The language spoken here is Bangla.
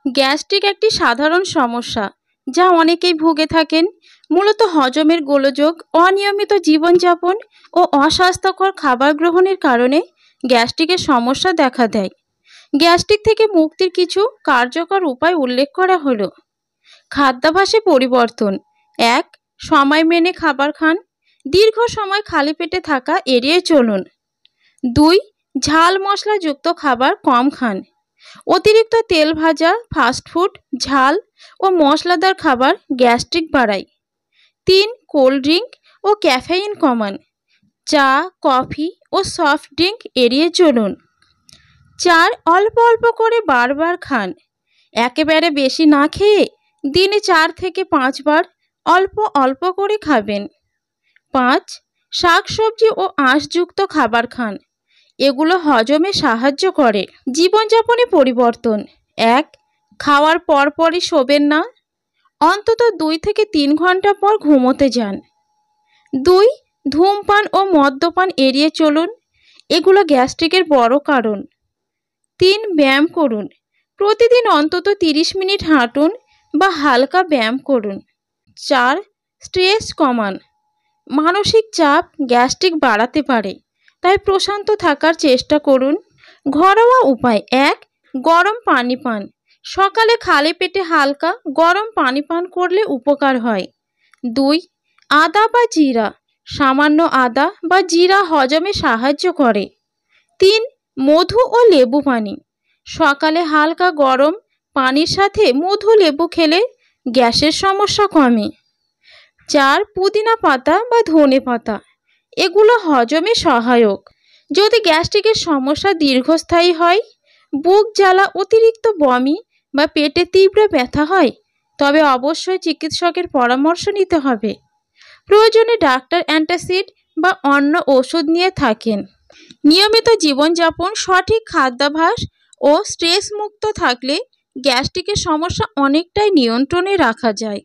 গ্যাস্ট্রিক একটি সাধারণ সমস্যা যা অনেকেই ভুগে থাকেন। মূলত হজমের গোলযোগ, অনিয়মিত জীবনযাপন ও অস্বাস্থ্যকর খাবার গ্রহণের কারণে গ্যাস্ট্রিকের সমস্যা দেখা দেয়। গ্যাস্ট্রিক থেকে মুক্তির কিছু কার্যকর উপায় উল্লেখ করা হলো। খাদ্যাভ্যাসে পরিবর্তন। ১. সময় মেনে খাবার খান। দীর্ঘ সময় খালি পেটে থাকা এড়িয়ে চলুন। ২. ঝাল মশলাযুক্ত খাবার কম খান। অতিরিক্ত তেল ভাজা, ফাস্টফুড, ঝাল ও মশলাদার খাবার গ্যাস্ট্রিক বাড়ায়। ৩. কোল্ড ড্রিঙ্ক ও ক্যাফেইন কমান। চা, কফি ও সফট ড্রিঙ্ক এড়িয়ে চলুন। ৪. অল্প অল্প করে বারবার খান। একেবারে বেশি না খেয়ে দিনে ৪ থেকে ৫ বার অল্প অল্প করে খাবেন। ৫. শাকসবজি ও আঁশযুক্ত খাবার খান। এগুলো হজমে সাহায্য করে। জীবনযাপনে পরিবর্তন। ১. খাওয়ার পরপরই শোবেন না। অন্তত ২ থেকে ৩ ঘন্টা পর ঘুমোতে যান। ২. ধূমপান ও মদ্যপান এড়িয়ে চলুন। এগুলো গ্যাস্ট্রিকের বড় কারণ। ৩. ব্যায়াম করুন। প্রতিদিন অন্তত ৩০ মিনিট হাঁটুন বা হালকা ব্যায়াম করুন। ৪. স্ট্রেস কমান। মানসিক চাপ গ্যাস্ট্রিক বাড়াতে পারে, তাই প্রশান্ত থাকার চেষ্টা করুন। ঘরোয়া উপায়। ১. গরম পানি পান। সকালে খালি পেটে হালকা গরম পানি পান করলে উপকার হয়। ২. আদা বা জিরা। সামান্য আদা বা জিরা হজমে সাহায্য করে। ৩. মধু ও লেবু পানি। সকালে হালকা গরম পানির সাথে মধু লেবু খেলে গ্যাসের সমস্যা কমে। ৪. পুদিনা পাতা বা ধনে পাতা। এগুলো হজমে সহায়ক। যদি গ্যাস্ট্রিকের সমস্যা দীর্ঘস্থায়ী হয়, বুক জ্বালা, অতিরিক্ত বমি বা পেটে তীব্র ব্যথা হয়, তবে অবশ্যই চিকিৎসকের পরামর্শ নিতে হবে। প্রয়োজনে ডাক্তার অ্যান্টাসিড বা অন্য ওষুধ নিয়ে থাকেন। নিয়মিত জীবনযাপন, সঠিক খাদ্যাভ্যাস ও স্ট্রেস মুক্ত থাকলে গ্যাস্ট্রিকের সমস্যা অনেকটাই নিয়ন্ত্রণে রাখা যায়।